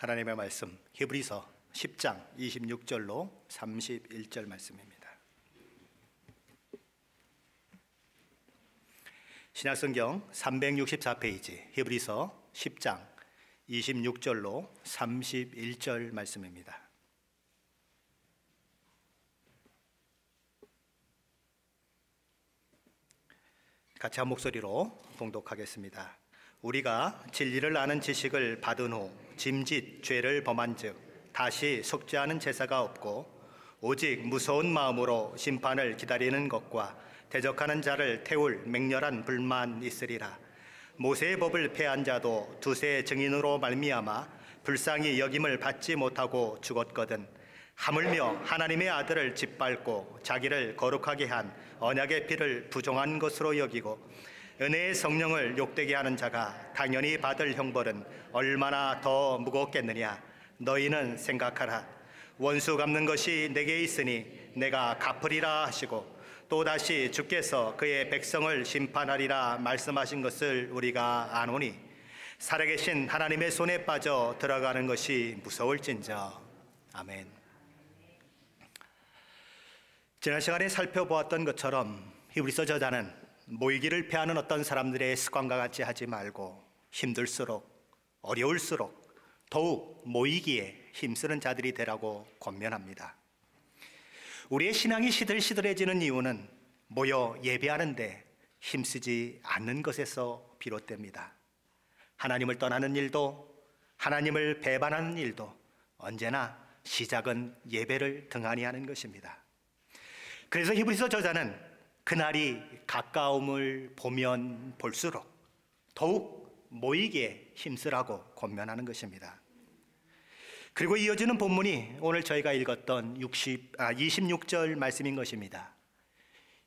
하나님의 말씀 히브리서 10장 26절로 31절 말씀입니다. 신약성경 364페이지 히브리서 10장 26절로 31절 말씀입니다. 같이 한 목소리로 봉독하겠습니다. 우리가 진리를 아는 지식을 받은 후 짐짓 죄를 범한 즉 다시 속죄하는 제사가 없고 오직 무서운 마음으로 심판을 기다리는 것과 대적하는 자를 태울 맹렬한 불만 있으리라. 모세의 법을 폐한 자도 두세 증인으로 말미암아 불쌍히 여김을 받지 못하고 죽었거든. 하물며 하나님의 아들을 짓밟고 자기를 거룩하게 한 언약의 피를 부정한 것으로 여기고 은혜의 성령을 욕되게 하는 자가 당연히 받을 형벌은 얼마나 더 무겁겠느냐. 너희는 생각하라. 원수 갚는 것이 내게 있으니 내가 갚으리라 하시고 또다시 주께서 그의 백성을 심판하리라 말씀하신 것을 우리가 아노니 살아계신 하나님의 손에 빠져 들어가는 것이 무서울진저. 아멘. 지난 시간에 살펴보았던 것처럼 히브리서 저자는 모이기를 피하는 어떤 사람들의 습관과 같이 하지 말고 힘들수록 어려울수록 더욱 모이기에 힘쓰는 자들이 되라고 권면합니다. 우리의 신앙이 시들시들해지는 이유는 모여 예배하는데 힘쓰지 않는 것에서 비롯됩니다. 하나님을 떠나는 일도 하나님을 배반하는 일도 언제나 시작은 예배를 등한히 하는 것입니다. 그래서 히브리서 저자는 그날이 가까움을 보면 볼수록 더욱 모이기에 힘쓰라고 권면하는 것입니다. 그리고 이어지는 본문이 오늘 저희가 읽었던 26절 말씀인 것입니다.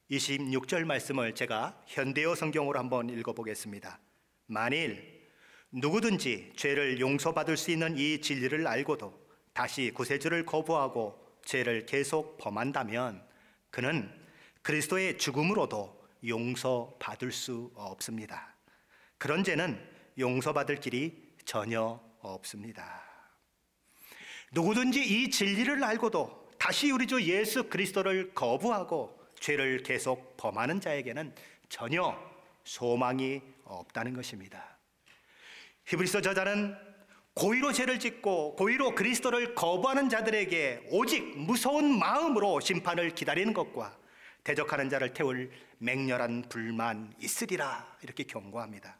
26절 말씀을 제가 현대어 성경으로 한번 읽어보겠습니다. 만일 누구든지 죄를 용서받을 수 있는 이 진리를 알고도 다시 구세주를 거부하고 죄를 계속 범한다면 그는 그리스도의 죽음으로도 용서받을 수 없습니다. 그런 죄는 용서받을 길이 전혀 없습니다. 누구든지 이 진리를 알고도 다시 우리 주 예수 그리스도를 거부하고 죄를 계속 범하는 자에게는 전혀 소망이 없다는 것입니다. 히브리서 저자는 고의로 죄를 짓고 고의로 그리스도를 거부하는 자들에게 오직 무서운 마음으로 심판을 기다리는 것과 대적하는 자를 태울 맹렬한 불만 있으리라 이렇게 경고합니다.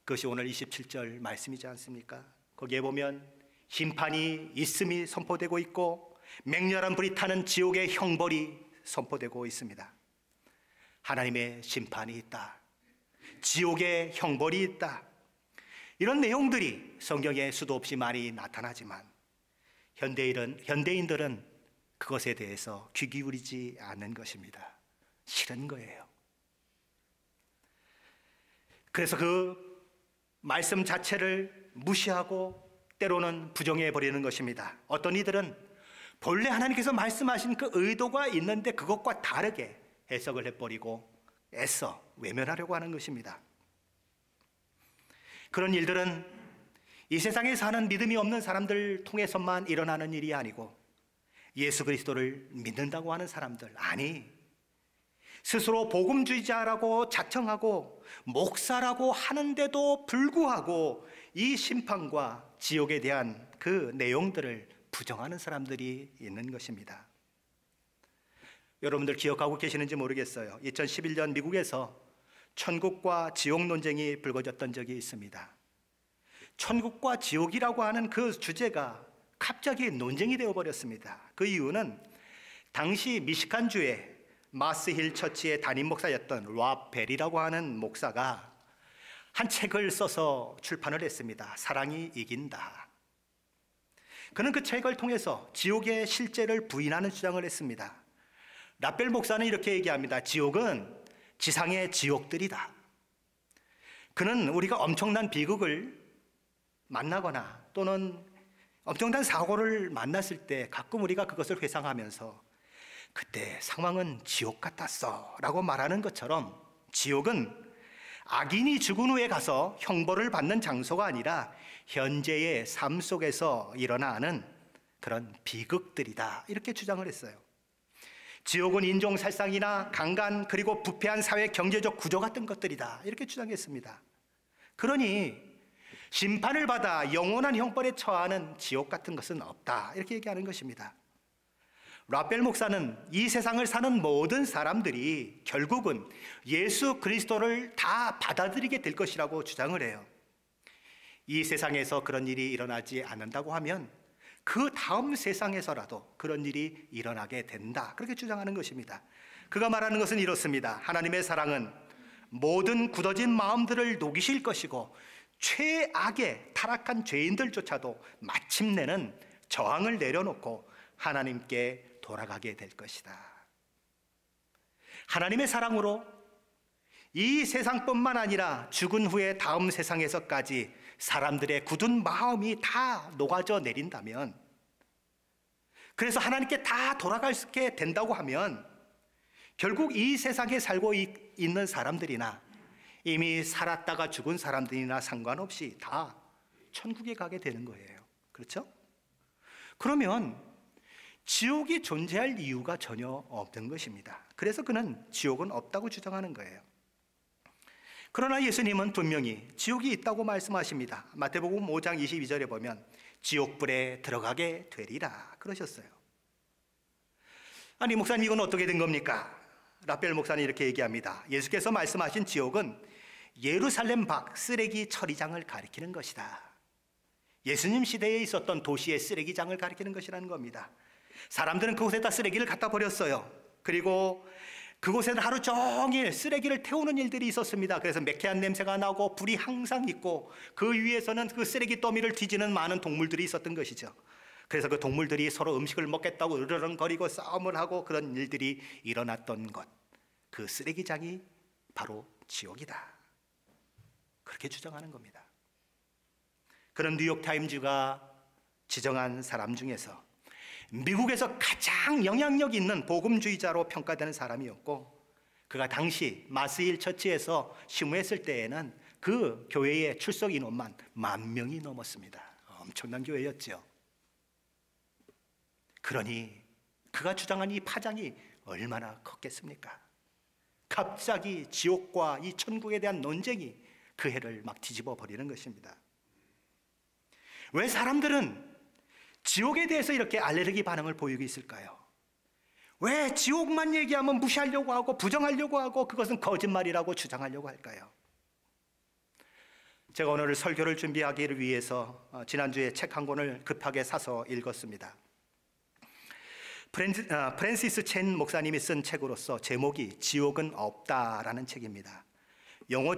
그것이 오늘 27절 말씀이지 않습니까? 거기에 보면 심판이 있음이 선포되고 있고 맹렬한 불이 타는 지옥의 형벌이 선포되고 있습니다. 하나님의 심판이 있다. 지옥의 형벌이 있다. 이런 내용들이 성경에 수도 없이 많이 나타나지만 현대인들은 그것에 대해서 귀 기울이지 않는 것입니다. 싫은 거예요. 그래서 그 말씀 자체를 무시하고 때로는 부정해 버리는 것입니다. 어떤 이들은 본래 하나님께서 말씀하신 그 의도가 있는데 그것과 다르게 해석을 해버리고 애써 외면하려고 하는 것입니다. 그런 일들은 이 세상에 사는 믿음이 없는 사람들 통해서만 일어나는 일이 아니고 예수 그리스도를 믿는다고 하는 사람들, 아니 스스로 복음주의자라고 자청하고 목사라고 하는데도 불구하고 이 심판과 지옥에 대한 그 내용들을 부정하는 사람들이 있는 것입니다. 여러분들 기억하고 계시는지 모르겠어요. 2011년 미국에서 천국과 지옥 논쟁이 불거졌던 적이 있습니다. 천국과 지옥이라고 하는 그 주제가 갑자기 논쟁이 되어버렸습니다. 그 이유는 당시 미시간주의 마스힐 처치의 담임 목사였던 랍 벨이라고 하는 목사가 한 책을 써서 출판을 했습니다. 사랑이 이긴다. 그는 그 책을 통해서 지옥의 실제를 부인하는 주장을 했습니다. 랍 벨 목사는 이렇게 얘기합니다. 지옥은 지상의 지옥들이다. 그는 우리가 엄청난 비극을 만나거나 또는 엄청난 사고를 만났을 때 가끔 우리가 그것을 회상하면서 그때 상황은 지옥 같았어 라고 말하는 것처럼 지옥은 악인이 죽은 후에 가서 형벌을 받는 장소가 아니라 현재의 삶 속에서 일어나는 그런 비극들이다, 이렇게 주장을 했어요. 지옥은 인종살상이나 강간, 그리고 부패한 사회 경제적 구조 같은 것들이다, 이렇게 주장했습니다. 그러니 심판을 받아 영원한 형벌에 처하는 지옥 같은 것은 없다, 이렇게 얘기하는 것입니다. 라펠 목사는 이 세상을 사는 모든 사람들이 결국은 예수 그리스도를 다 받아들이게 될 것이라고 주장을 해요. 이 세상에서 그런 일이 일어나지 않는다고 하면 그 다음 세상에서라도 그런 일이 일어나게 된다, 그렇게 주장하는 것입니다. 그가 말하는 것은 이렇습니다. 하나님의 사랑은 모든 굳어진 마음들을 녹이실 것이고 최악의 타락한 죄인들조차도 마침내는 저항을 내려놓고 하나님께 돌아가게 될 것이다. 하나님의 사랑으로 이 세상뿐만 아니라 죽은 후에 다음 세상에서까지 사람들의 굳은 마음이 다 녹아져 내린다면, 그래서 하나님께 다 돌아가게 된다고 하면 결국 이 세상에 살고 있는 사람들이나 이미 살았다가 죽은 사람들이나 상관없이 다 천국에 가게 되는 거예요. 그렇죠? 그러면 지옥이 존재할 이유가 전혀 없는 것입니다. 그래서 그는 지옥은 없다고 주장하는 거예요. 그러나 예수님은 분명히 지옥이 있다고 말씀하십니다. 마태복음 5장 22절에 보면 지옥불에 들어가게 되리라 그러셨어요. 아니 목사님, 이건 어떻게 된 겁니까? 라펠 목사는 이렇게 얘기합니다. 예수께서 말씀하신 지옥은 예루살렘 밖 쓰레기 처리장을 가리키는 것이다. 예수님 시대에 있었던 도시의 쓰레기장을 가리키는 것이라는 겁니다. 사람들은 그곳에다 쓰레기를 갖다 버렸어요. 그리고 그곳에는 하루 종일 쓰레기를 태우는 일들이 있었습니다. 그래서 매캐한 냄새가 나고 불이 항상 있고 그 위에서는 그 쓰레기 더미를 뒤지는 많은 동물들이 있었던 것이죠. 그래서 그 동물들이 서로 음식을 먹겠다고 으르렁거리고 싸움을 하고 그런 일들이 일어났던 것, 그 쓰레기장이 바로 지옥이다, 그렇게 주장하는 겁니다. 그런 뉴욕타임즈가 지정한 사람 중에서 미국에서 가장 영향력 있는 복음주의자로 평가되는 사람이었고, 그가 당시 마스힐 처치에서 심우했을 때에는 그 교회의 출석 인원만 10,000명이 넘었습니다. 엄청난 교회였죠. 그러니 그가 주장한 이 파장이 얼마나 컸겠습니까? 갑자기 지옥과 이 천국에 대한 논쟁이 그 해를 막 뒤집어 버리는 것입니다. 왜 사람들은 지옥에 대해서 이렇게 알레르기 반응을 보이고 있을까요? 왜 지옥만 얘기하면 무시하려고 하고 부정하려고 하고 그것은 거짓말이라고 주장하려고 할까요? 제가 오늘 설교를 준비하기를 위해서 지난주에 책 한 권을 급하게 사서 읽었습니다. 프랜시스 첸 목사님이 쓴 책으로서 제목이 지옥은 없다라는 책입니다. 영어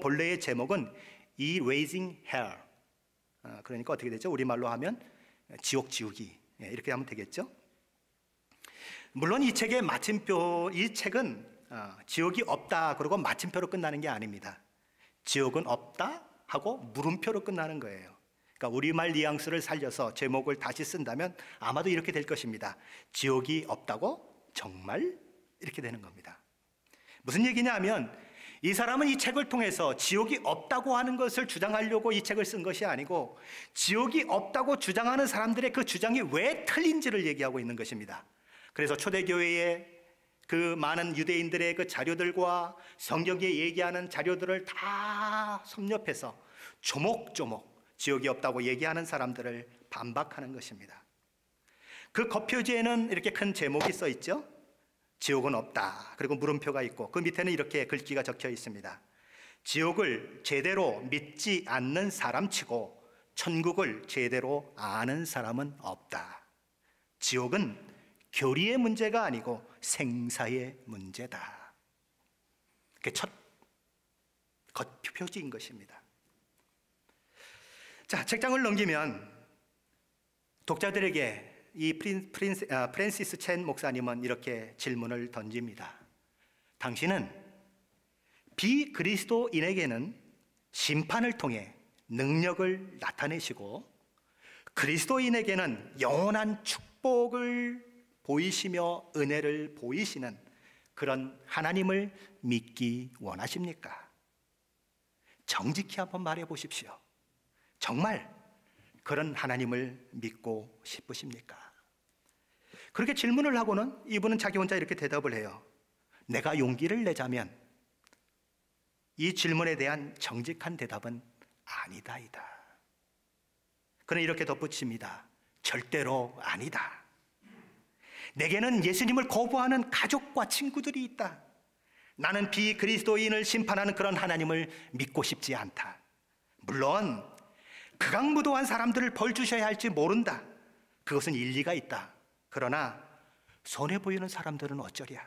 본래의 제목은 Erasing Hell, 그러니까 어떻게 되죠? 우리말로 하면 지옥 지우기, 이렇게 하면 되겠죠? 물론 이 책의 마침표, 이 책은 지옥이 없다 그러고 마침표로 끝나는 게 아닙니다. 지옥은 없다 하고 물음표로 끝나는 거예요. 그러니까 우리말 뉘앙스를 살려서 제목을 다시 쓴다면 아마도 이렇게 될 것입니다. 지옥이 없다고? 정말? 이렇게 되는 겁니다. 무슨 얘기냐 하면 이 사람은 이 책을 통해서 지옥이 없다고 하는 것을 주장하려고 이 책을 쓴 것이 아니고 지옥이 없다고 주장하는 사람들의 그 주장이 왜 틀린지를 얘기하고 있는 것입니다. 그래서 초대교회의 그 많은 유대인들의 그 자료들과 성경에 얘기하는 자료들을 다 섭렵해서 조목조목 지옥이 없다고 얘기하는 사람들을 반박하는 것입니다. 그 겉표지에는 이렇게 큰 제목이 써 있죠. 지옥은 없다. 그리고 물음표가 있고 그 밑에는 이렇게 글귀가 적혀 있습니다. 지옥을 제대로 믿지 않는 사람치고 천국을 제대로 아는 사람은 없다. 지옥은 교리의 문제가 아니고 생사의 문제다. 그게 첫 겉표지인 것입니다. 자, 책장을 넘기면 독자들에게 이 프랜시스 첸 목사님은 이렇게 질문을 던집니다. 당신은 비그리스도인에게는 심판을 통해 능력을 나타내시고 그리스도인에게는 영원한 축복을 보이시며 은혜를 보이시는 그런 하나님을 믿기 원하십니까? 정직히 한번 말해 보십시오. 정말 그런 하나님을 믿고 싶으십니까? 그렇게 질문을 하고는 이분은 자기 혼자 이렇게 대답을 해요. 내가 용기를 내자면 이 질문에 대한 정직한 대답은 아니다이다. 그는 이렇게 덧붙입니다. 절대로 아니다. 내게는 예수님을 거부하는 가족과 친구들이 있다. 나는 비그리스도인을 심판하는 그런 하나님을 믿고 싶지 않다. 물론 극악무도한 사람들을 벌 주셔야 할지 모른다. 그것은 일리가 있다. 그러나 손해 보이는 사람들은 어쩌랴.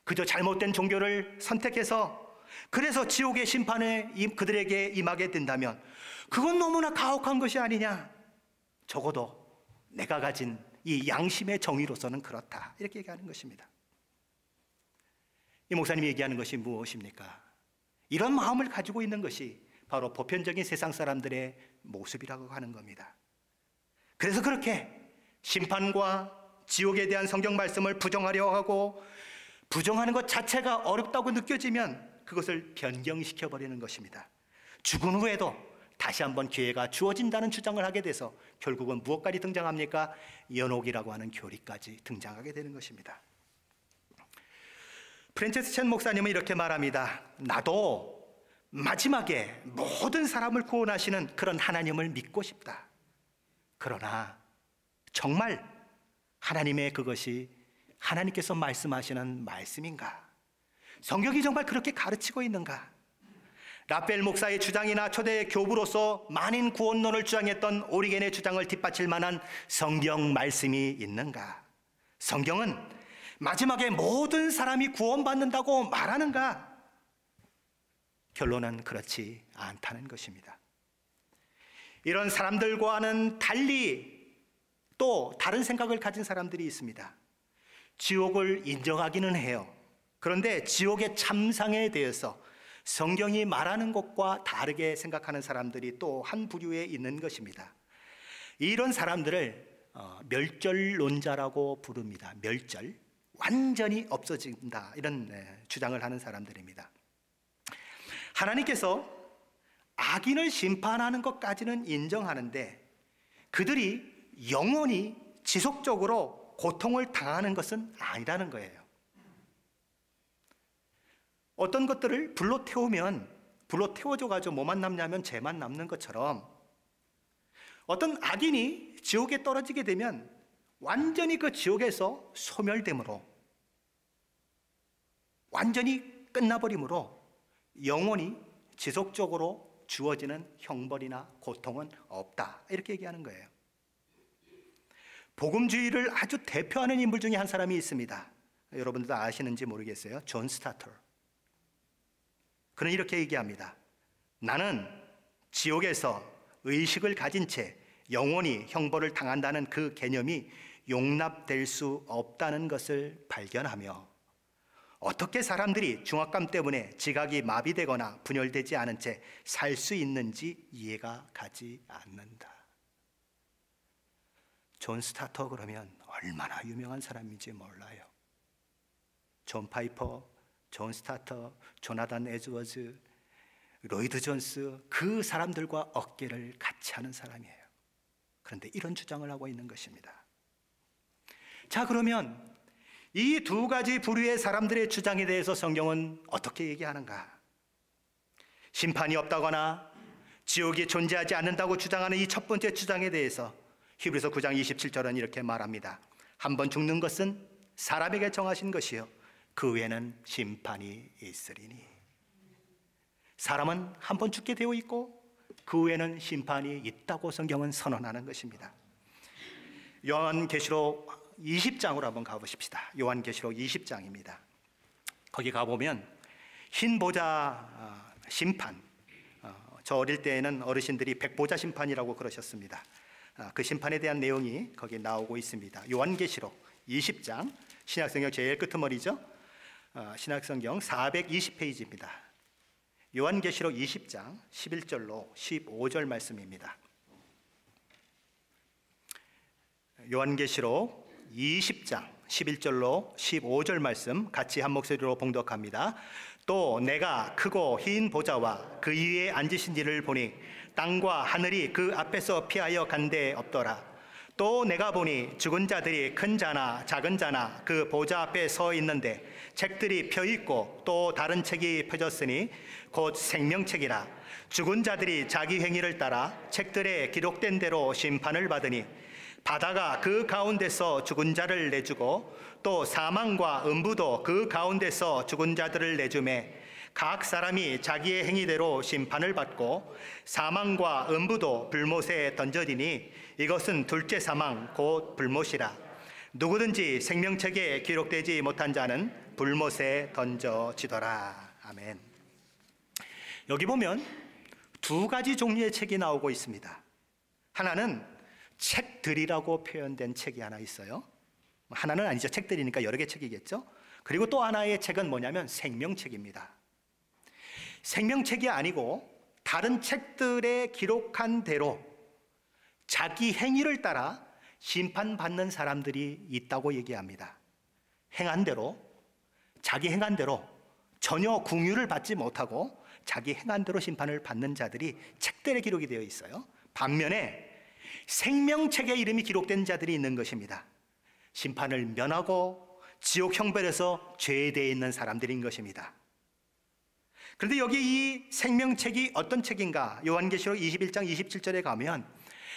그저 잘못된 종교를 선택해서 그래서 지옥의 심판에 그들에게 임하게 된다면 그건 너무나 가혹한 것이 아니냐. 적어도 내가 가진 이 양심의 정의로서는 그렇다. 이렇게 얘기하는 것입니다. 이 목사님이 얘기하는 것이 무엇입니까? 이런 마음을 가지고 있는 것이 바로 보편적인 세상 사람들의 모습이라고 하는 겁니다. 그래서 그렇게 심판과 지옥에 대한 성경 말씀을 부정하려 하고 부정하는 것 자체가 어렵다고 느껴지면 그것을 변경시켜버리는 것입니다. 죽은 후에도 다시 한번 기회가 주어진다는 주장을 하게 돼서 결국은 무엇까지 등장합니까? 연옥이라고 하는 교리까지 등장하게 되는 것입니다. 프랜체스 첸 목사님은 이렇게 말합니다. 나도 마지막에 모든 사람을 구원하시는 그런 하나님을 믿고 싶다. 그러나 정말 하나님의 그것이 하나님께서 말씀하시는 말씀인가? 성경이 정말 그렇게 가르치고 있는가? 라펠 목사의 주장이나 초대 교부로서 만인 구원론을 주장했던 오리겐의 주장을 뒷받칠 만한 성경 말씀이 있는가? 성경은 마지막에 모든 사람이 구원받는다고 말하는가? 결론은 그렇지 않다는 것입니다. 이런 사람들과는 달리 또 다른 생각을 가진 사람들이 있습니다. 지옥을 인정하기는 해요. 그런데 지옥의 참상에 대해서 성경이 말하는 것과 다르게 생각하는 사람들이 또 한 부류에 있는 것입니다. 이런 사람들을 멸절론자라고 부릅니다. 멸절, 완전히 없어진다, 이런 주장을 하는 사람들입니다. 하나님께서 악인을 심판하는 것까지는 인정하는데 그들이 영원히 지속적으로 고통을 당하는 것은 아니라는 거예요. 어떤 것들을 불로 태우면 불로 태워져가지고 뭐만 남냐면 죄만 남는 것처럼 어떤 악인이 지옥에 떨어지게 되면 완전히 그 지옥에서 소멸됨으로 완전히 끝나버림으로 영원히 지속적으로 주어지는 형벌이나 고통은 없다, 이렇게 얘기하는 거예요. 복음주의를 아주 대표하는 인물 중에 한 사람이 있습니다. 여러분들도 아시는지 모르겠어요. 존 스타터. 그는 이렇게 얘기합니다. 나는 지옥에서 의식을 가진 채 영원히 형벌을 당한다는 그 개념이 용납될 수 없다는 것을 발견하며 어떻게 사람들이 중압감 때문에 지각이 마비되거나 분열되지 않은 채 살 수 있는지 이해가 가지 않는다. 존 스타터 그러면 얼마나 유명한 사람인지 몰라요. 존 파이퍼, 존 스타터, 조나단 에즈워즈, 로이드 존스, 그 사람들과 어깨를 같이 하는 사람이에요. 그런데 이런 주장을 하고 있는 것입니다. 자, 그러면 이 두 가지 부류의 사람들의 주장에 대해서 성경은 어떻게 얘기하는가? 심판이 없다거나 지옥이 존재하지 않는다고 주장하는 이 첫 번째 주장에 대해서 히브리서 9장 27절은 이렇게 말합니다. 한 번 죽는 것은 사람에게 정하신 것이요 그 후에는 심판이 있으리니. 사람은 한 번 죽게 되어 있고 그 후에는 심판이 있다고 성경은 선언하는 것입니다. 요한계시록 20장으로 한번 가보십시다. 요한계시록 20장입니다. 거기 가보면 흰 보자 심판, 저 어릴 때에는 어르신들이 백보자 심판이라고 그러셨습니다. 그 심판에 대한 내용이 거기 나오고 있습니다. 요한계시록 20장, 신약성경 제일 끄트머리죠. 신약성경 420페이지입니다. 요한계시록 20장 11절로 15절 말씀입니다. 요한계시록 20장 11절로 15절 말씀 같이 한 목소리로 봉독합니다. 또 내가 크고 흰 보좌와 그 위에 앉으신 이를 보니 땅과 하늘이 그 앞에서 피하여 간데 없더라. 또 내가 보니 죽은 자들이 큰 자나 작은 자나 그 보좌 앞에 서 있는데 책들이 펴 있고 또 다른 책이 펴졌으니 곧 생명책이라. 죽은 자들이 자기 행위를 따라 책들에 기록된 대로 심판을 받으니 바다가 그 가운데서 죽은 자를 내주고 또 사망과 음부도 그 가운데서 죽은 자들을 내주매 각 사람이 자기의 행위대로 심판을 받고 사망과 음부도 불못에 던져지니 이것은 둘째 사망 곧 불못이라. 누구든지 생명책에 기록되지 못한 자는 불못에 던져지더라. 아멘. 여기 보면 두 가지 종류의 책이 나오고 있습니다. 하나는 책들이라고 표현된 책이 하나 있어요. 하나는 아니죠. 책들이니까 여러 개 책이겠죠. 그리고 또 하나의 책은 뭐냐면 생명책입니다. 생명책이 아니고 다른 책들에 기록한 대로 자기 행위를 따라 심판받는 사람들이 있다고 얘기합니다. 행한 대로, 자기 행한 대로 전혀 긍휼을 받지 못하고 자기 행한 대로 심판을 받는 자들이 책들에 기록이 되어 있어요. 반면에 생명책에 이름이 기록된 자들이 있는 것입니다. 심판을 면하고 지옥 형벌에서 죄되어 있는 사람들인 것입니다. 그런데 여기 이 생명책이 어떤 책인가? 요한계시록 21장 27절에 가면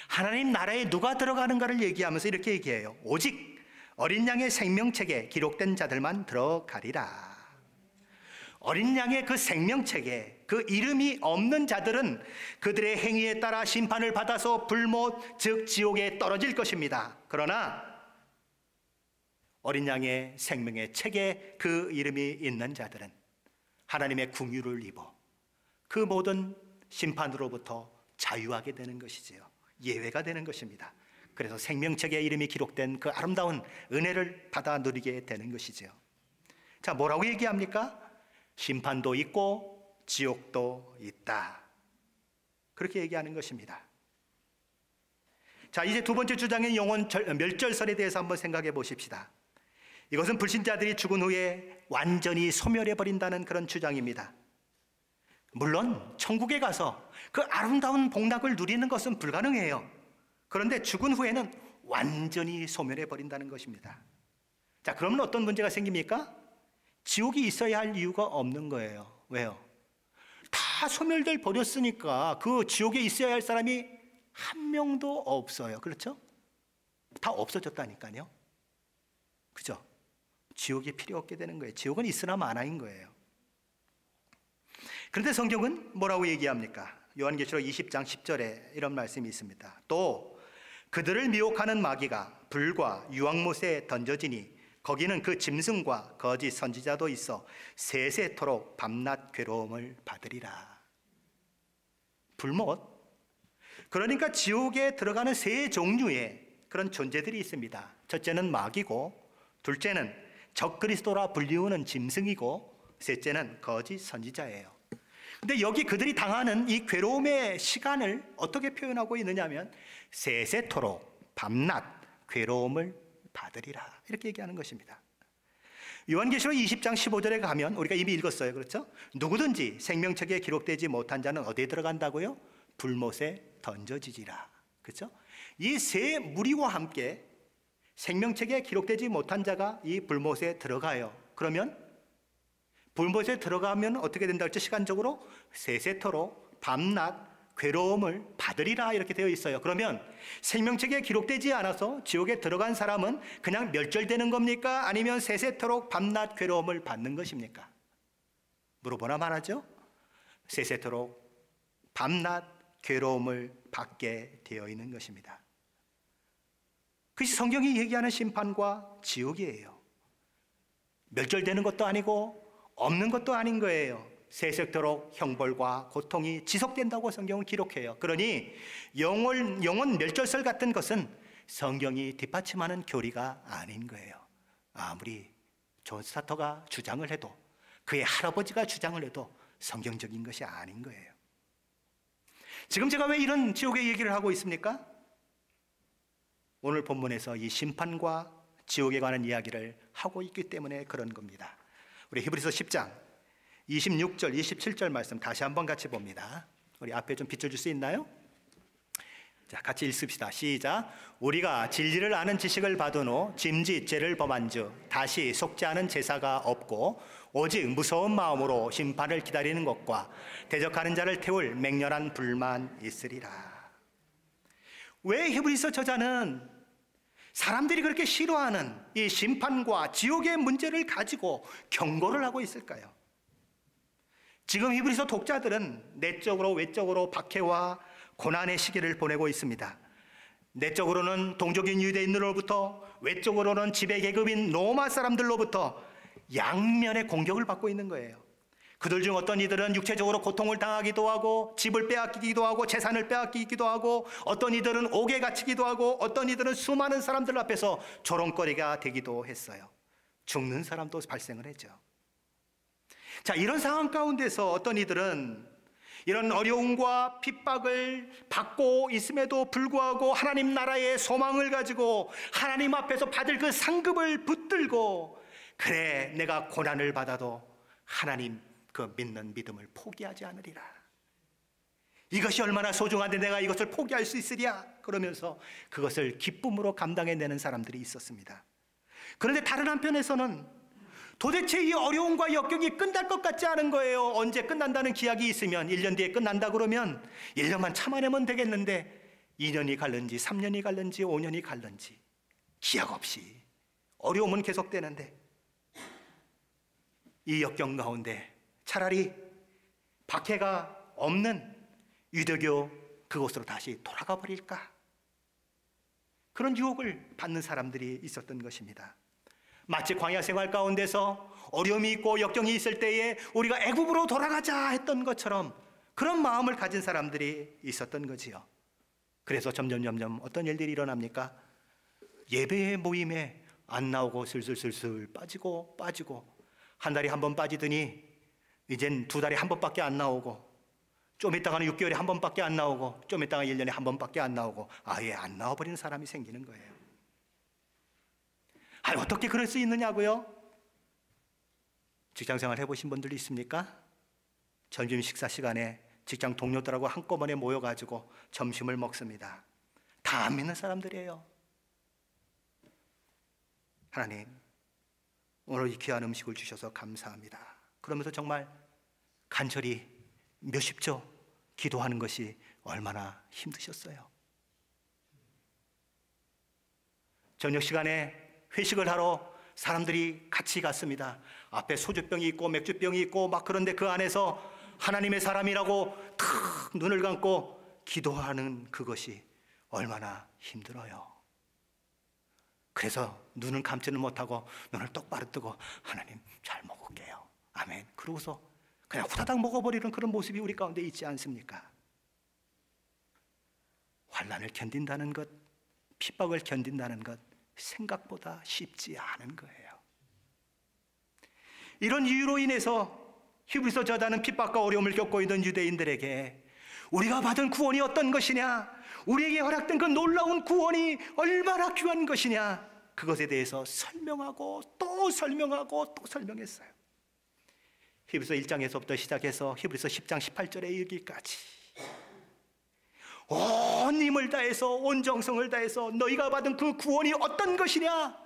하나님 나라에 누가 들어가는가를 얘기하면서 이렇게 얘기해요. 오직 어린 양의 생명책에 기록된 자들만 들어가리라. 어린 양의 그 생명책에 그 이름이 없는 자들은 그들의 행위에 따라 심판을 받아서 불못, 즉 지옥에 떨어질 것입니다. 그러나 어린 양의 생명의 책에 그 이름이 있는 자들은 하나님의 긍휼을 입어 그 모든 심판으로부터 자유하게 되는 것이지요. 예외가 되는 것입니다. 그래서 생명책에 이름이 기록된 그 아름다운 은혜를 받아 누리게 되는 것이지요. 자, 뭐라고 얘기합니까? 심판도 있고 지옥도 있다. 그렇게 얘기하는 것입니다. 자, 이제 두 번째 주장인 영혼 멸절설에 대해서 한번 생각해 보십시다. 이것은 불신자들이 죽은 후에 완전히 소멸해 버린다는 그런 주장입니다. 물론 천국에 가서 그 아름다운 복락을 누리는 것은 불가능해요. 그런데 죽은 후에는 완전히 소멸해 버린다는 것입니다. 자, 그러면 어떤 문제가 생깁니까? 지옥이 있어야 할 이유가 없는 거예요. 왜요? 다 소멸될 버렸으니까 그 지옥에 있어야 할 사람이 한 명도 없어요. 그렇죠? 다 없어졌다니까요. 그죠? 지옥이 필요 없게 되는 거예요. 지옥은 있으나 마나인 거예요. 그런데 성경은 뭐라고 얘기합니까? 요한계시록 20장 10절에 이런 말씀이 있습니다. 또 그들을 미혹하는 마귀가 불과 유황못에 던져지니 거기는 그 짐승과 거짓 선지자도 있어 세세토록 밤낮 괴로움을 받으리라. 불못, 그러니까 지옥에 들어가는 세 종류의 그런 존재들이 있습니다. 첫째는 마귀고, 둘째는 적그리스도라 불리우는 짐승이고, 셋째는 거짓 선지자예요. 근데 여기 그들이 당하는 이 괴로움의 시간을 어떻게 표현하고 있느냐면 세세토록 밤낮 괴로움을 받으리라, 이렇게 얘기하는 것입니다. 요한계시록 20장 15절에 가면 우리가 이미 읽었어요. 그렇죠? 누구든지 생명책에 기록되지 못한 자는 어디에 들어간다고요? 불못에 던져지지라. 그렇죠? 이 세 무리와 함께 생명책에 기록되지 못한 자가 이 불못에 들어가요. 그러면 불못에 들어가면 어떻게 된다 했죠? 시간적으로 세세토록 밤낮 괴로움을 받으리라, 이렇게 되어 있어요. 그러면 생명책에 기록되지 않아서 지옥에 들어간 사람은 그냥 멸절되는 겁니까? 아니면 세세토록 밤낮 괴로움을 받는 것입니까? 물어보나 말하죠. 세세토록 밤낮 괴로움을 받게 되어 있는 것입니다. 그것이 성경이 얘기하는 심판과 지옥이에요. 멸절되는 것도 아니고 없는 것도 아닌 거예요. 세세토록 형벌과 고통이 지속된다고 성경은 기록해요. 그러니 영혼 멸절설 같은 것은 성경이 뒷받침하는 교리가 아닌 거예요. 아무리 존 스타터가 주장을 해도, 그의 할아버지가 주장을 해도 성경적인 것이 아닌 거예요. 지금 제가 왜 이런 지옥의 얘기를 하고 있습니까? 오늘 본문에서 이 심판과 지옥에 관한 이야기를 하고 있기 때문에 그런 겁니다. 우리 히브리서 10장 26절, 27절 말씀 다시 한번 같이 봅니다. 우리 앞에 좀 비춰줄 수 있나요? 자, 같이 읽읍시다. 시작. 우리가 진리를 아는 지식을 받은 후 짐짓 죄를 범한즉 다시 속지 않은 제사가 없고 오직 무서운 마음으로 심판을 기다리는 것과 대적하는 자를 태울 맹렬한 불만 있으리라. 왜 히브리서 저자는 사람들이 그렇게 싫어하는 이 심판과 지옥의 문제를 가지고 경고를 하고 있을까요? 지금 히브리서 독자들은 내적으로 외적으로 박해와 고난의 시기를 보내고 있습니다. 내적으로는 동족인 유대인들로부터, 외적으로는 지배계급인 로마 사람들로부터 양면의 공격을 받고 있는 거예요. 그들 중 어떤 이들은 육체적으로 고통을 당하기도 하고, 집을 빼앗기기도 하고, 재산을 빼앗기기도 하고, 어떤 이들은 옥에 갇히기도 하고, 어떤 이들은 수많은 사람들 앞에서 조롱거리가 되기도 했어요. 죽는 사람도 발생을 했죠. 자, 이런 상황 가운데서 어떤 이들은 이런 어려움과 핍박을 받고 있음에도 불구하고 하나님 나라의 소망을 가지고 하나님 앞에서 받을 그 상급을 붙들고, 그래 내가 고난을 받아도 하나님 그 믿는 믿음을 포기하지 않으리라. 이것이 얼마나 소중한데 내가 이것을 포기할 수 있으랴, 그러면서 그것을 기쁨으로 감당해내는 사람들이 있었습니다. 그런데 다른 한편에서는 도대체 이 어려움과 역경이 끝날 것 같지 않은 거예요. 언제 끝난다는 기약이 있으면 1년 뒤에 끝난다 그러면 1년만 참아내면 되겠는데 2년이 갈는지 3년이 갈는지 5년이 갈는지 기약 없이 어려움은 계속되는데, 이 역경 가운데 차라리 박해가 없는 유대교 그곳으로 다시 돌아가 버릴까, 그런 유혹을 받는 사람들이 있었던 것입니다. 마치 광야 생활 가운데서 어려움이 있고 역경이 있을 때에 우리가 애굽으로 돌아가자 했던 것처럼 그런 마음을 가진 사람들이 있었던 거지요. 그래서 점점 어떤 일들이 일어납니까? 예배 모임에 안 나오고 슬슬 빠지고 한 달에 한 번 빠지더니 이젠 2달에 한 번밖에 안 나오고, 좀 있다가는 6개월에 한 번밖에 안 나오고, 좀 있다가 1년에 한 번밖에 안 나오고, 아예 안 나와버리는 사람이 생기는 거예요. 아니, 어떻게 그럴 수 있느냐고요? 직장생활 해보신 분들 있습니까? 점심 식사 시간에 직장 동료들하고 한꺼번에 모여가지고 점심을 먹습니다. 다 안 믿는 사람들이에요. 하나님, 오늘 이 귀한 음식을 주셔서 감사합니다. 그러면서 정말 간절히 몇십 조 기도하는 것이 얼마나 힘드셨어요. 저녁 시간에 회식을 하러 사람들이 같이 갔습니다. 앞에 소주병이 있고 맥주병이 있고 막, 그런데 그 안에서 하나님의 사람이라고 탁 눈을 감고 기도하는 그것이 얼마나 힘들어요. 그래서 눈은 감지는 못하고 눈을 똑바로 뜨고 하나님 잘 먹을게요, 아멘, 그러고서 그냥 후다닥 먹어버리는 그런 모습이 우리 가운데 있지 않습니까? 환난을 견딘다는 것, 핍박을 견딘다는 것 생각보다 쉽지 않은 거예요. 이런 이유로 인해서 히브리서 저자는 핍박과 어려움을 겪고 있는 유대인들에게 우리가 받은 구원이 어떤 것이냐, 우리에게 허락된 그 놀라운 구원이 얼마나 귀한 것이냐, 그것에 대해서 설명하고 또 설명하고 또 설명했어요. 히브리서 1장에서부터 시작해서 히브리서 10장 18절에 이르기까지 온 힘을 다해서 온 정성을 다해서 너희가 받은 그 구원이 어떤 것이냐,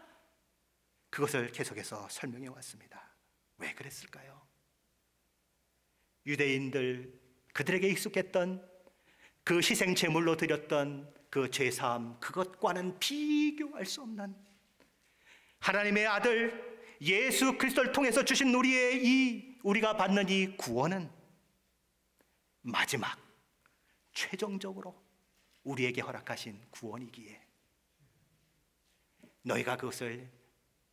그것을 계속해서 설명해 왔습니다. 왜 그랬을까요? 유대인들, 그들에게 익숙했던 그 희생 제물로 드렸던 그 죄사함, 그것과는 비교할 수 없는 하나님의 아들 예수 그리스도를 통해서 주신 우리가 받는 이 구원은 마지막 최종적으로 우리에게 허락하신 구원이기에 너희가 그것을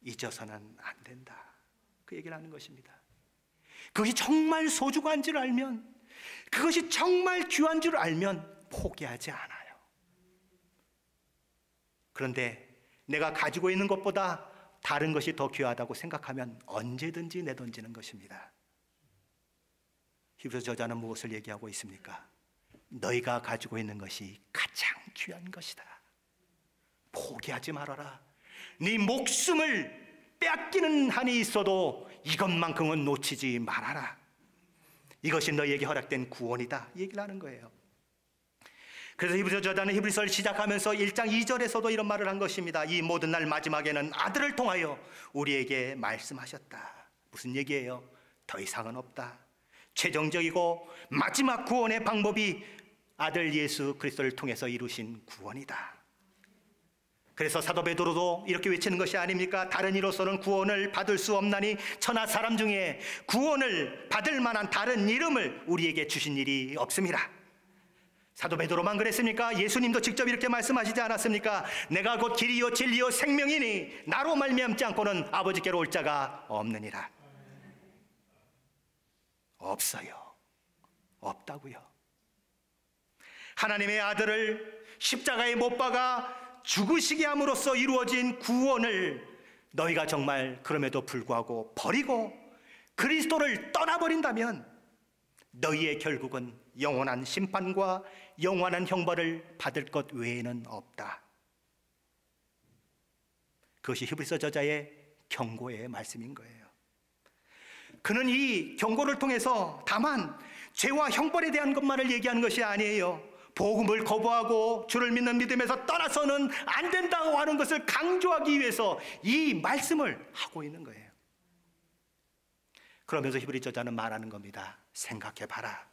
잊어서는 안 된다, 그 얘기를 하는 것입니다. 그것이 정말 소중한 줄 알면, 그것이 정말 귀한 줄 알면 포기하지 않아요. 그런데 내가 가지고 있는 것보다 다른 것이 더 귀하다고 생각하면 언제든지 내던지는 것입니다. 히브리서 저자는 무엇을 얘기하고 있습니까? 너희가 가지고 있는 것이 가장 귀한 것이다. 포기하지 말아라. 네 목숨을 빼앗기는 한이 있어도 이것만큼은 놓치지 말아라. 이것이 너희에게 허락된 구원이다, 이 얘기를 하는 거예요. 그래서 히브리서 저자는 히브리서를 시작하면서 1장 2절에서도 이런 말을 한 것입니다. 이 모든 날 마지막에는 아들을 통하여 우리에게 말씀하셨다. 무슨 얘기예요? 더 이상은 없다. 최종적이고 마지막 구원의 방법이 아들 예수 그리스도를 통해서 이루신 구원이다. 그래서 사도 베드로도 이렇게 외치는 것이 아닙니까? 다른 이로서는 구원을 받을 수 없나니 천하 사람 중에 구원을 받을 만한 다른 이름을 우리에게 주신 일이 없습니다. 사도 베드로만 그랬습니까? 예수님도 직접 이렇게 말씀하시지 않았습니까? 내가 곧 길이요 진리요 생명이니 나로 말미암지 않고는 아버지께로 올 자가 없느니라. 없어요. 없다고요. 하나님의 아들을 십자가에 못 박아 죽으시게 함으로써 이루어진 구원을 너희가 정말 그럼에도 불구하고 버리고 그리스도를 떠나버린다면 너희의 결국은 영원한 심판과 영원한 형벌을 받을 것 외에는 없다. 그것이 히브리서 저자의 경고의 말씀인 거예요. 그는 이 경고를 통해서 다만 죄와 형벌에 대한 것만을 얘기하는 것이 아니에요. 복음을 거부하고 주를 믿는 믿음에서 떠나서는 안 된다고 하는 것을 강조하기 위해서 이 말씀을 하고 있는 거예요. 그러면서 히브리 저자는 말하는 겁니다. 생각해봐라.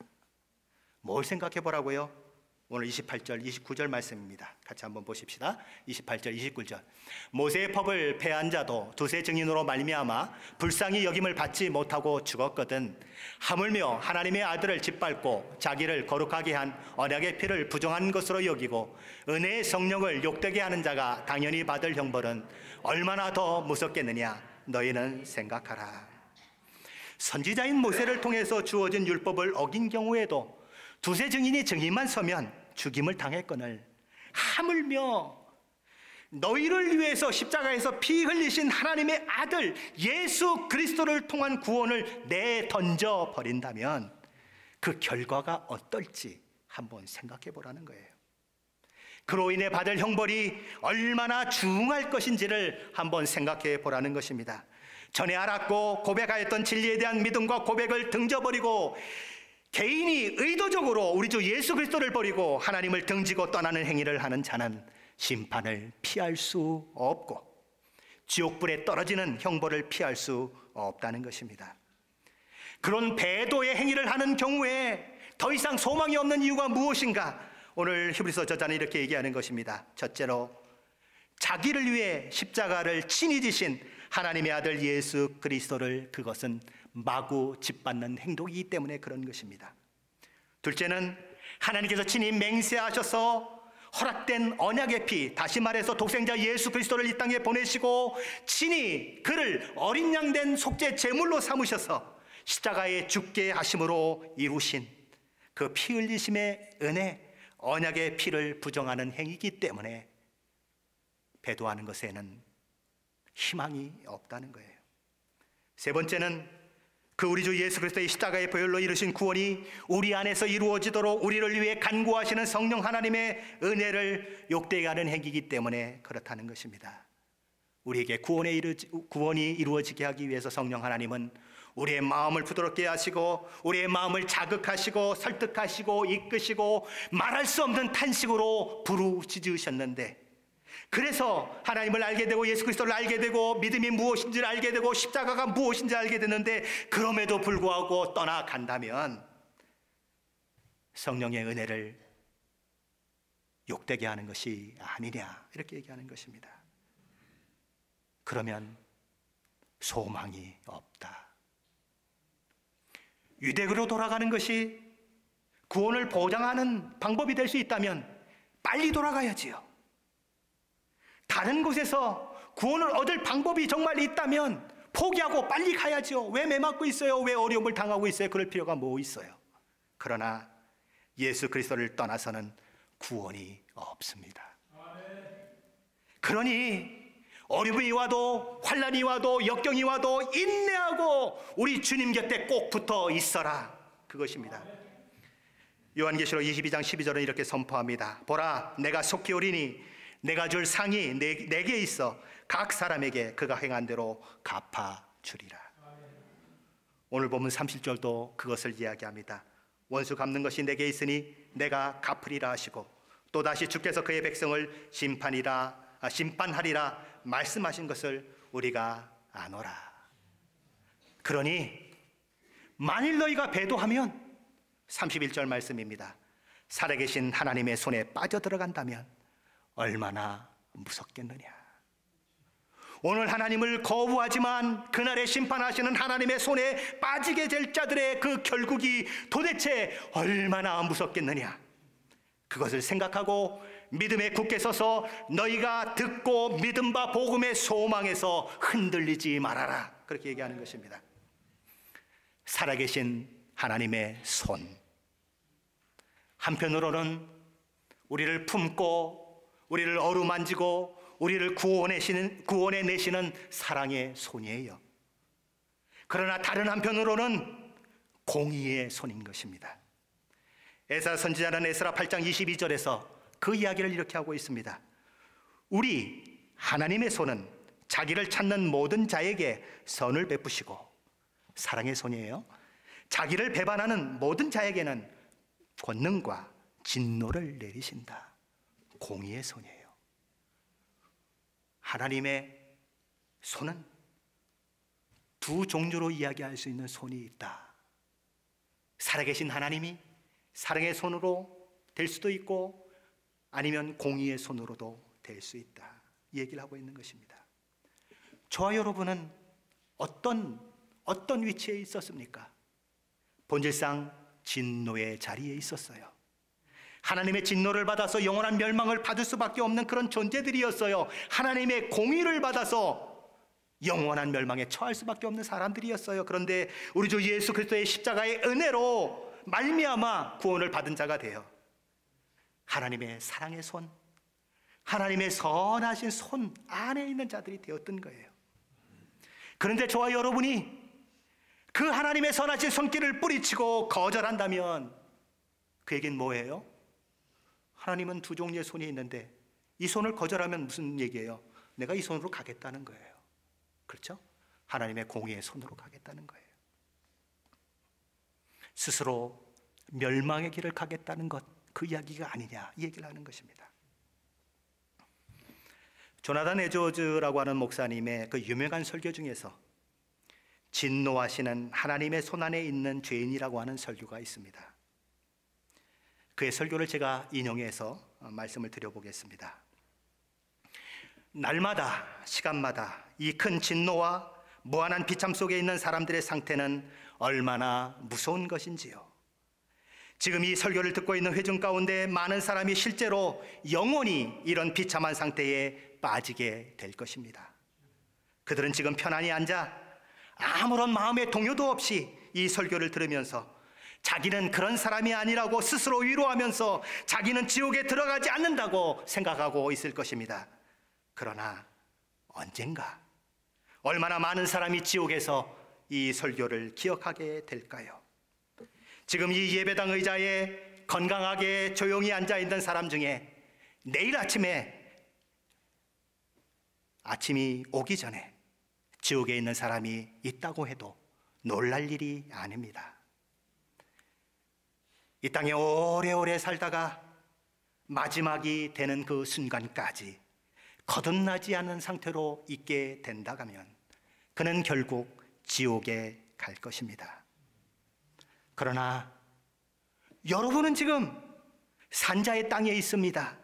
뭘 생각해보라고요? 오늘 28절, 29절 말씀입니다. 같이 한번 보십시다. 28절, 29절. 모세의 법을 폐한 자도 두세 증인으로 말미암아 불쌍히 여김을 받지 못하고 죽었거든 하물며 하나님의 아들을 짓밟고 자기를 거룩하게 한 언약의 피를 부정한 것으로 여기고 은혜의 성령을 욕되게 하는 자가 당연히 받을 형벌은 얼마나 더 무섭겠느냐 너희는 생각하라. 선지자인 모세를 통해서 주어진 율법을 어긴 경우에도 두세 증인이 증인만 서면 죽임을 당했거늘 하물며 너희를 위해서 십자가에서 피 흘리신 하나님의 아들 예수 그리스도를 통한 구원을 내던져 버린다면 그 결과가 어떨지 한번 생각해 보라는 거예요. 그로 인해 받을 형벌이 얼마나 중할 것인지를 한번 생각해 보라는 것입니다. 전에 알았고 고백하였던 진리에 대한 믿음과 고백을 등져버리고 개인이 의도적으로 우리 주 예수 그리스도를 버리고 하나님을 등지고 떠나는 행위를 하는 자는 심판을 피할 수 없고 지옥불에 떨어지는 형벌을 피할 수 없다는 것입니다. 그런 배도의 행위를 하는 경우에 더 이상 소망이 없는 이유가 무엇인가? 오늘 히브리서 저자는 이렇게 얘기하는 것입니다. 첫째로 자기를 위해 십자가를 친히 지신 하나님의 아들 예수 그리스도를 그것은 마구 짓밟는 행동이기 때문에 그런 것입니다. 둘째는 하나님께서 친히 맹세하셔서 허락된 언약의 피, 다시 말해서 독생자 예수 그리스도를 이 땅에 보내시고 친히 그를 어린 양된 속죄 제물로 삼으셔서 십자가에 죽게 하심으로 이루신 그 피 흘리심의 은혜, 언약의 피를 부정하는 행위이기 때문에 배도하는 것에는 희망이 없다는 거예요. 세 번째는 그 우리 주 예수 그리스도의 십자가의 보혈로 이루신 구원이 우리 안에서 이루어지도록 우리를 위해 간구하시는 성령 하나님의 은혜를 욕되게 하는 행위이기 때문에 그렇다는 것입니다. 우리에게 구원이 이루어지게 하기 위해서 성령 하나님은 우리의 마음을 부드럽게 하시고 우리의 마음을 자극하시고 설득하시고 이끄시고 말할 수 없는 탄식으로 부르짖으셨는데 그래서 하나님을 알게 되고 예수 그리스도를 알게 되고 믿음이 무엇인지를 알게 되고 십자가가 무엇인지 알게 됐는데 그럼에도 불구하고 떠나간다면 성령의 은혜를 욕되게 하는 것이 아니냐 이렇게 얘기하는 것입니다. 그러면 소망이 없다. 유대교로 돌아가는 것이 구원을 보장하는 방법이 될 수 있다면 빨리 돌아가야지요. 다른 곳에서 구원을 얻을 방법이 정말 있다면 포기하고 빨리 가야죠. 왜 매맞고 있어요? 왜 어려움을 당하고 있어요? 그럴 필요가 뭐 있어요? 그러나 예수 그리스도를 떠나서는 구원이 없습니다. 그러니 어려움이 와도 환난이 와도 역경이 와도 인내하고 우리 주님 곁에 꼭 붙어 있어라. 그것입니다. 요한계시록 22장 12절은 이렇게 선포합니다. 보라, 내가 속히 오리니 내가 줄 상이 내게 있어 각 사람에게 그가 행한 대로 갚아주리라. 오늘 보면 30절도 그것을 이야기합니다. 원수 갚는 것이 내게 있으니 내가 갚으리라 하시고, 또다시 주께서 그의 백성을 심판하리라 말씀하신 것을 우리가 아노라. 그러니 만일 너희가 배도하면, 31절 말씀입니다, 살아계신 하나님의 손에 빠져들어간다면 얼마나 무섭겠느냐. 오늘 하나님을 거부하지만 그날에 심판하시는 하나님의 손에 빠지게 될 자들의 그 결국이 도대체 얼마나 무섭겠느냐. 그것을 생각하고 믿음에 굳게 서서 너희가 듣고 믿음 바 복음의 소망에서 흔들리지 말아라, 그렇게 얘기하는 것입니다. 살아계신 하나님의 손, 한편으로는 우리를 품고 우리를 어루만지고 우리를 구원해 내시는 사랑의 손이에요. 그러나 다른 한편으로는 공의의 손인 것입니다. 에스라 선지자는 에스라 8장 22절에서 그 이야기를 이렇게 하고 있습니다. 우리 하나님의 손은 자기를 찾는 모든 자에게 선을 베푸시고, 사랑의 손이에요. 자기를 배반하는 모든 자에게는 권능과 진노를 내리신다. 공의의 손이에요. 하나님의 손은 두 종류로 이야기할 수 있는 손이 있다. 살아계신 하나님이 사랑의 손으로 될 수도 있고 아니면 공의의 손으로도 될 수 있다, 이 얘기를 하고 있는 것입니다. 저와 여러분은 어떤 위치에 있었습니까? 본질상 진노의 자리에 있었어요. 하나님의 진노를 받아서 영원한 멸망을 받을 수밖에 없는 그런 존재들이었어요. 하나님의 공의를 받아서 영원한 멸망에 처할 수밖에 없는 사람들이었어요. 그런데 우리 주 예수 그리스도의 십자가의 은혜로 말미암아 구원을 받은 자가 되어 하나님의 사랑의 손, 하나님의 선하신 손 안에 있는 자들이 되었던 거예요. 그런데 저와 여러분이 그 하나님의 선하신 손길을 뿌리치고 거절한다면 그에겐 뭐예요? 하나님은 두 종류의 손이 있는데 이 손을 거절하면 무슨 얘기예요? 내가 이 손으로 가겠다는 거예요. 그렇죠? 하나님의 공의의 손으로 가겠다는 거예요. 스스로 멸망의 길을 가겠다는 것, 그 이야기가 아니냐, 이 얘기를 하는 것입니다. 조나단 에드워즈라고 하는 목사님의 그 유명한 설교 중에서 진노하시는 하나님의 손 안에 있는 죄인이라고 하는 설교가 있습니다. 그의 설교를 제가 인용해서 말씀을 드려보겠습니다. 날마다 시간마다 이 큰 진노와 무한한 비참 속에 있는 사람들의 상태는 얼마나 무서운 것인지요. 지금 이 설교를 듣고 있는 회중 가운데 많은 사람이 실제로 영원히 이런 비참한 상태에 빠지게 될 것입니다. 그들은 지금 편안히 앉아 아무런 마음의 동요도 없이 이 설교를 들으면서 자기는 그런 사람이 아니라고 스스로 위로하면서 자기는 지옥에 들어가지 않는다고 생각하고 있을 것입니다. 그러나 언젠가 얼마나 많은 사람이 지옥에서 이 설교를 기억하게 될까요? 지금 이 예배당 의자에 건강하게 조용히 앉아있는 사람 중에 내일 아침이 오기 전에 지옥에 있는 사람이 있다고 해도 놀랄 일이 아닙니다. 이 땅에 오래오래 살다가 마지막이 되는 그 순간까지 거듭나지 않은 상태로 있게 된다면 그는 결국 지옥에 갈 것입니다. 그러나 여러분은 지금 산자의 땅에 있습니다.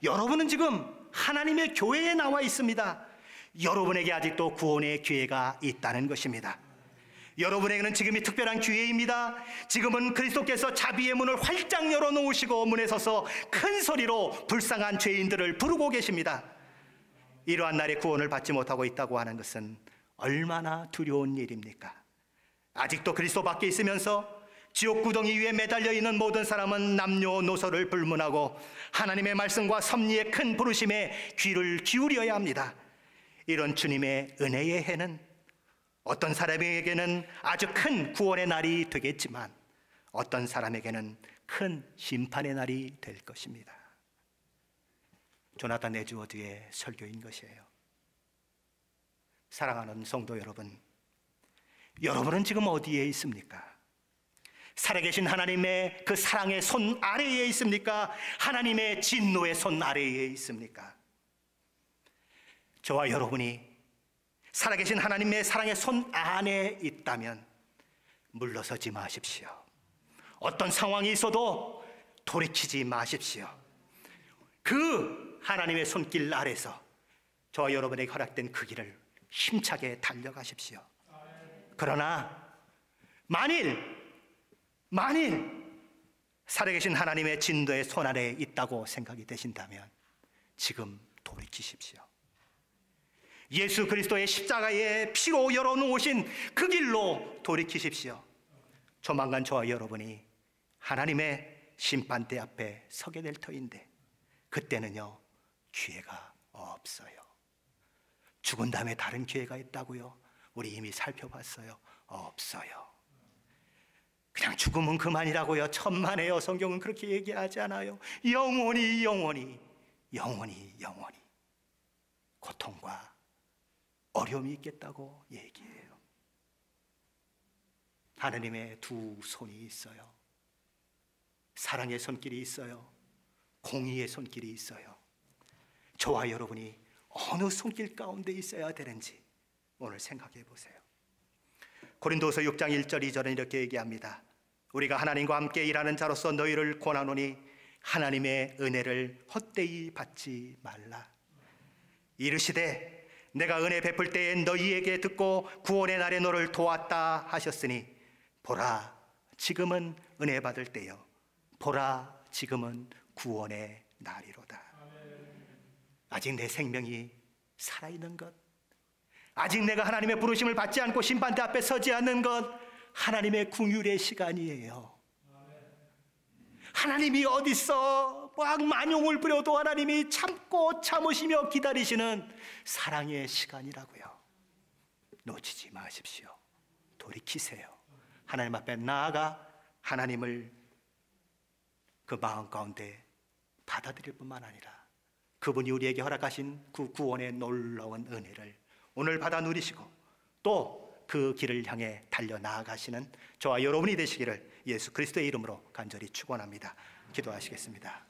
여러분은 지금 하나님의 교회에 나와 있습니다. 여러분에게 아직도 구원의 기회가 있다는 것입니다. 여러분에게는 지금이 특별한 기회입니다. 지금은 그리스도께서 자비의 문을 활짝 열어놓으시고 문에 서서 큰 소리로 불쌍한 죄인들을 부르고 계십니다. 이러한 날에 구원을 받지 못하고 있다고 하는 것은 얼마나 두려운 일입니까? 아직도 그리스도 밖에 있으면서 지옥 구덩이 위에 매달려 있는 모든 사람은 남녀노소를 불문하고 하나님의 말씀과 섭리의 큰 부르심에 귀를 기울여야 합니다. 이런 주님의 은혜의 해는 어떤 사람에게는 아주 큰 구원의 날이 되겠지만 어떤 사람에게는 큰 심판의 날이 될 것입니다. 조나단 에드워즈의 설교인 것이에요. 사랑하는 성도 여러분, 여러분은 지금 어디에 있습니까? 살아계신 하나님의 그 사랑의 손 아래에 있습니까? 하나님의 진노의 손 아래에 있습니까? 저와 여러분이 살아계신 하나님의 사랑의 손 안에 있다면 물러서지 마십시오. 어떤 상황이 있어도 돌이키지 마십시오. 그 하나님의 손길 아래서 저와 여러분에게 허락된 그 길을 힘차게 달려가십시오. 그러나 만일 살아계신 하나님의 진노의 손 아래에 있다고 생각이 되신다면 지금 돌이키십시오. 예수 그리스도의 십자가의 피로 열어놓으신 그 길로 돌이키십시오. 조만간 저와 여러분이 하나님의 심판대 앞에 서게 될 터인데 그때는요 기회가 없어요. 죽은 다음에 다른 기회가 있다고요? 우리 이미 살펴봤어요. 없어요. 그냥 죽으면 그만이라고요? 천만에요. 성경은 그렇게 얘기하지 않아요. 영원히 고통과 어려움이 있겠다고 얘기해요. 하나님의 두 손이 있어요. 사랑의 손길이 있어요. 공의의 손길이 있어요. 저와 여러분이 어느 손길 가운데 있어야 되는지 오늘 생각해 보세요. 고린도서 6장 1절 2절은 이렇게 얘기합니다. 우리가 하나님과 함께 일하는 자로서 너희를 권하노니 하나님의 은혜를 헛되이 받지 말라. 이르시되 내가 은혜 베풀 때에 너희에게 듣고 구원의 날에 너를 도왔다 하셨으니 보라 지금은 은혜 받을 때요 보라 지금은 구원의 날이로다. 아직 내 생명이 살아있는 것, 아직 내가 하나님의 부르심을 받지 않고 심판대 앞에 서지 않는 것, 하나님의 긍휼의 시간이에요. 하나님이 어딨어? 막 만용을 부려도 하나님이 참고 참으시며 기다리시는 사랑의 시간이라고요. 놓치지 마십시오. 돌이키세요. 하나님 앞에 나아가 하나님을 그 마음 가운데 받아들일 뿐만 아니라 그분이 우리에게 허락하신 그 구원의 놀라운 은혜를 오늘 받아 누리시고 또 그 길을 향해 달려 나아가시는 저와 여러분이 되시기를 예수 그리스도의 이름으로 간절히 축원합니다. 기도하시겠습니다.